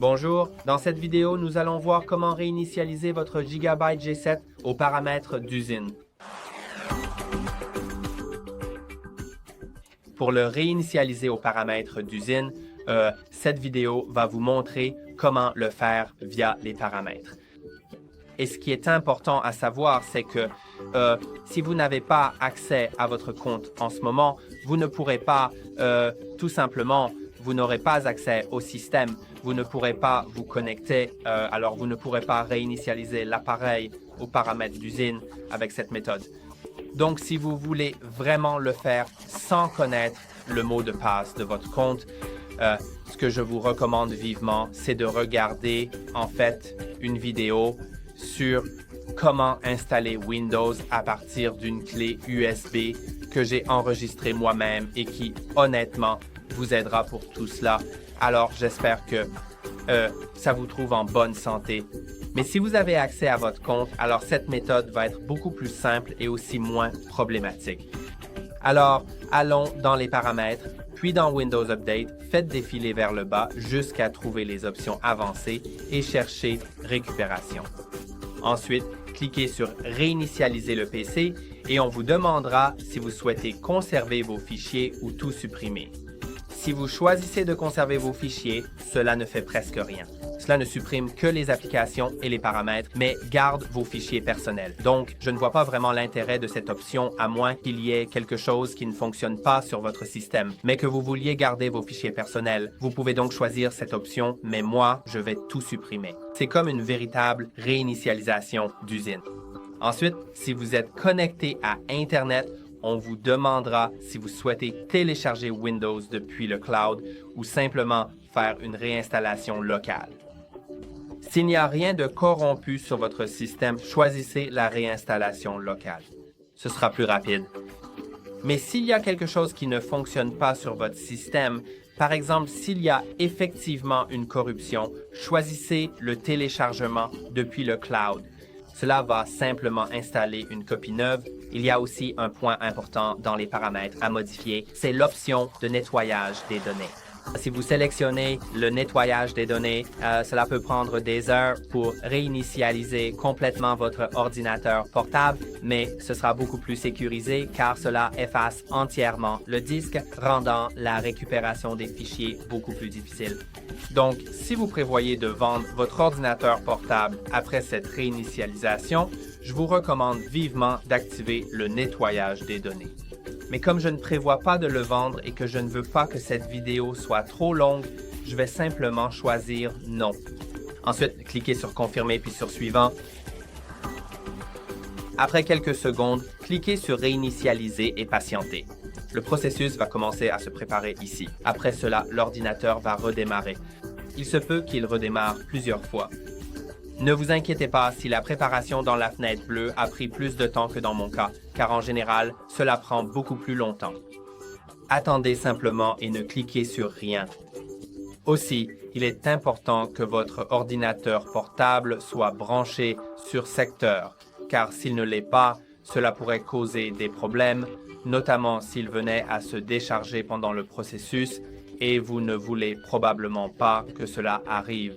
Bonjour, dans cette vidéo, nous allons voir comment réinitialiser votre Gigabyte G7 aux paramètres d'usine. Pour le réinitialiser aux paramètres d'usine, cette vidéo va vous montrer comment le faire via les paramètres. Et ce qui est important à savoir, c'est que si vous n'avez pas accès à votre compte en ce moment, vous ne pourrez pas, tout simplement, vous n'aurez pas accès au système, vous ne pourrez pas vous connecter, alors vous ne pourrez pas réinitialiser l'appareil aux paramètres d'usine avec cette méthode. Donc, si vous voulez vraiment le faire sans connaître le mot de passe de votre compte, ce que je vous recommande vivement, c'est de regarder en fait une vidéo sur comment installer Windows à partir d'une clé USB que j'ai enregistrée moi-même et qui, honnêtement, vous aidera pour tout cela. Alors, j'espère que ça vous trouve en bonne santé. Mais si vous avez accès à votre compte, alors cette méthode va être beaucoup plus simple et aussi moins problématique. Alors, allons dans les paramètres, puis dans Windows Update, faites défiler vers le bas jusqu'à trouver les options avancées et cherchez Récupération. Ensuite, cliquez sur Réinitialiser le PC et on vous demandera si vous souhaitez conserver vos fichiers ou tout supprimer. Si vous choisissez de conserver vos fichiers, cela ne fait presque rien. Cela ne supprime que les applications et les paramètres, mais garde vos fichiers personnels. Donc, je ne vois pas vraiment l'intérêt de cette option à moins qu'il y ait quelque chose qui ne fonctionne pas sur votre système, mais que vous vouliez garder vos fichiers personnels. Vous pouvez donc choisir cette option, mais moi, je vais tout supprimer. C'est comme une véritable réinitialisation d'usine. Ensuite, si vous êtes connecté à Internet, on vous demandera si vous souhaitez télécharger Windows depuis le cloud ou simplement faire une réinstallation locale. S'il n'y a rien de corrompu sur votre système, choisissez la réinstallation locale. Ce sera plus rapide. Mais s'il y a quelque chose qui ne fonctionne pas sur votre système, par exemple, s'il y a effectivement une corruption, choisissez le téléchargement depuis le cloud. Cela va simplement installer une copie neuve. Il y a aussi un point important dans les paramètres à modifier, c'est l'option de nettoyage des données. Si vous sélectionnez le nettoyage des données, cela peut prendre des heures pour réinitialiser complètement votre ordinateur portable, mais ce sera beaucoup plus sécurisé car cela efface entièrement le disque, rendant la récupération des fichiers beaucoup plus difficile. Donc, si vous prévoyez de vendre votre ordinateur portable après cette réinitialisation, je vous recommande vivement d'activer le nettoyage des données. Mais comme je ne prévois pas de le vendre et que je ne veux pas que cette vidéo soit trop longue, je vais simplement choisir non. Ensuite, cliquez sur Confirmer puis sur Suivant. Après quelques secondes, cliquez sur Réinitialiser et patientez. Le processus va commencer à se préparer ici. Après cela, l'ordinateur va redémarrer. Il se peut qu'il redémarre plusieurs fois. Ne vous inquiétez pas si la préparation dans la fenêtre bleue a pris plus de temps que dans mon cas, car en général, cela prend beaucoup plus longtemps. Attendez simplement et ne cliquez sur rien. Aussi, il est important que votre ordinateur portable soit branché sur secteur, car s'il ne l'est pas, cela pourrait causer des problèmes, notamment s'il venait à se décharger pendant le processus et vous ne voulez probablement pas que cela arrive.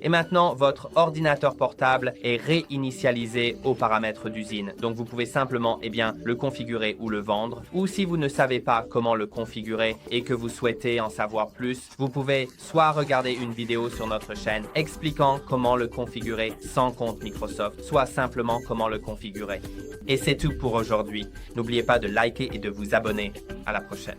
Et maintenant, votre ordinateur portable est réinitialisé aux paramètres d'usine. Donc, vous pouvez simplement le configurer ou le vendre. Ou si vous ne savez pas comment le configurer et que vous souhaitez en savoir plus, vous pouvez soit regarder une vidéo sur notre chaîne expliquant comment le configurer sans compte Microsoft, soit simplement comment le configurer. Et c'est tout pour aujourd'hui. N'oubliez pas de liker et de vous abonner. À la prochaine.